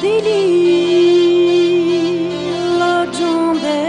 délire légendaire.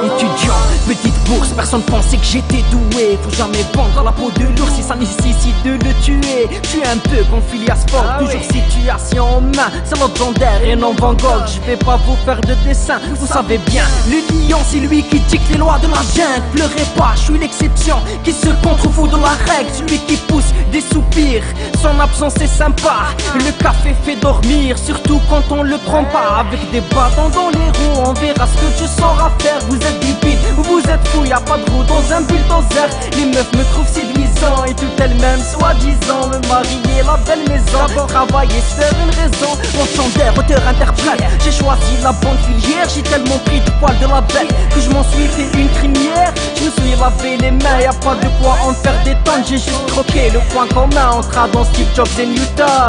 Étudiant, petite bourse, personne pensait que j'étais doué. Faut jamais vendre la peau de l'ours si ça nécessite de le tuer. Je suis un peu comme Phileas Fogg, toujours situation en main. C'est légendaire et non Van Gogh. Je vais pas vous faire de dessin, vous savez bien. Le lion c'est lui qui dicte les lois de la jungle. Pleurez pas, je suis l'exception qui se contrefout de la règle. Celui qui pousse des soupirs, son absence est sympa. Le café fait dormir, surtout quand on le prend pas. Avec des bâtons dans les roues, on verra ce que je saurai faire. Vous êtes débiles ou vous êtes fous, y'a pas de roue dans un bulldozer. Les meufs me trouvent séduisant et toutes elles-mêmes soi-disant me marier la belle maison. Travailler se faire une raison, chanteur, auteur, interprète. J'ai choisi la bonne filière, j'ai tellement pris du poil de la bête que je m'en suis fait une crinière. Je me suis lavé les mains, y'a pas de quoi en faire des tonnes. J'ai juste croqué le point commun entre Adam, Steve Jobs et Newton.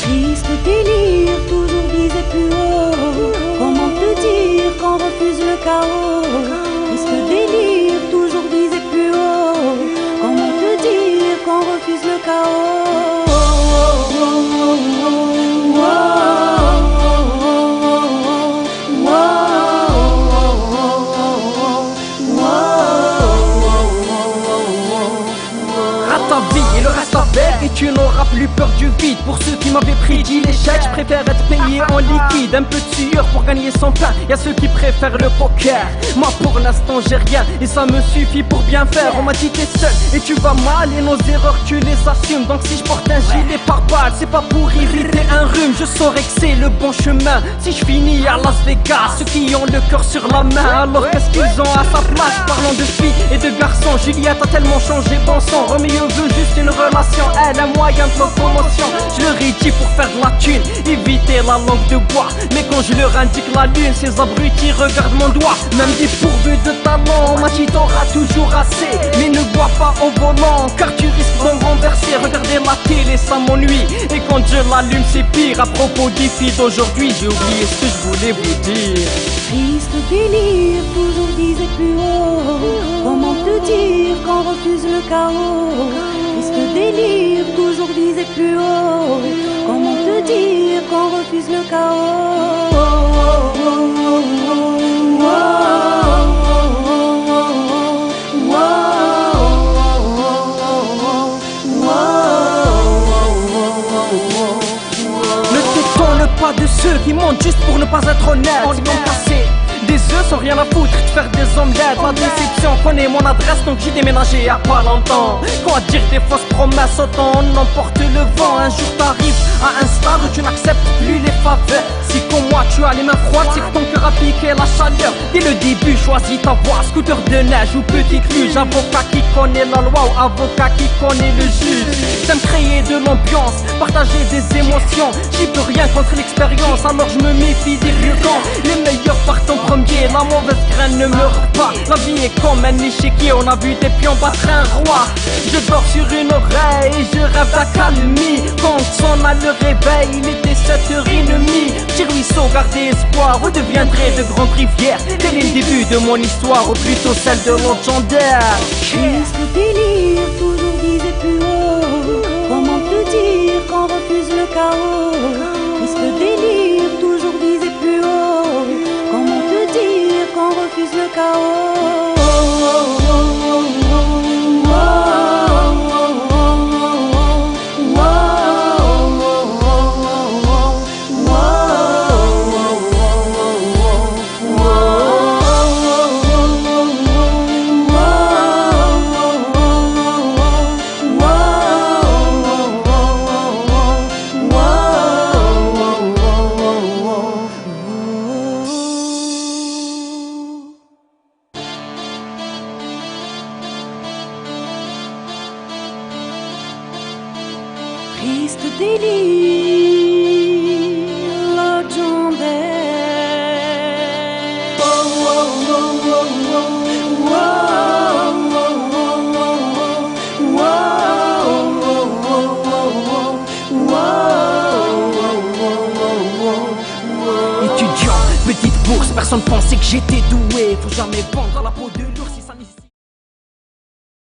Triste délire, toujours viser plus haut. Comment te dire qu'on refuse le chaos? Triste délire, toujours viser plus haut. Comment te dire qu'on refuse le chaos? Ta vie et le reste avec et tu n'auras plus peur du vide. Pour ceux qui m'avaient prédit l'échec, je préfère être payé en liquide. Un peu de sueur pour gagner son pain, y'a ceux qui préfèrent le poker. Moi pour l'instant j'ai rien et ça me suffit pour bien faire. On m'a dit t'es seul et tu vas mal et nos erreurs tu les assumes. Donc si je porte un gilet par balle, c'est pas pour éviter un rhume. Je saurais que c'est le bon chemin si je finis à Las Vegas. Ceux qui ont le cœur sur la main, alors qu'est-ce qu'ils ont à sa place? Parlons de filles et de garçons, Juliette a tellement changé bon sang. Roméo veut juste une relation, elle un moyen de locomotion. Je leur ai dit pour faire de la thune, éviter la langue de bois. Mais quand je leur indique la lune, ces abrutis regardent mon doigt. Même dépourvu de talent, ma petite aura toujours assez. Mais ne bois pas au volant, car tu risques d'en renverser. Regarder la télé, ça m'ennuie. Et quand je l'allume, c'est pire. À propos des filles d'aujourd'hui, j'ai oublié ce que je voulais vous dire. Triste délire, toujours viser plus haut. Comment te dire qu'on refuse le chaos? Triste délire, toujours viser plus haut. Comment te dire qu'on refuse le chaos? Ne t'étonne pas de ceux qui montent juste pour ne pas être honnêtes. On est cassé des œufs sans rien à foutre de faire des omelettes. La déception connaît mon adresse donc j'ai déménagé à pas longtemps. Quoi dire des fausses promesses, autant on emporte le vent. Un jour t'arrives à un stade où tu n'acceptes plus les faveurs. Si comme moi tu as les mains froides, c'est que ton cœur a piqué la chaleur. Dès le début choisis ta voie, scooter de neige ou petite luge. Avocat qui connaît la loi ou avocat qui connaît le juge. J'aime créer de l'ambiance, partager des émotions. J'y peux rien contre l'expérience, alors je me méfie des vieux gants. Les meilleurs partent en premier, la mauvaise graine ne meurt pas. La vie est comme un échiquier, on a vu des pions battre un roi. Je dors sur une oreille et je rêve d'accalmie. Quand sonne à le réveil, il était 7h30. Petit ruisseau, gardez espoir, vous deviendrez de grandes rivières. Tel est le début de mon histoire, ou plutôt celle de légendaire. Triste délire, toujours viser plus haut. Comment te dire qu'on refuse le chaos? Triste délire, toujours viser plus haut. Comment te dire qu'on refuse le chaos? Triste délire légendaire. personne pensait que j'étais doué. Faut jamais vendre la peau de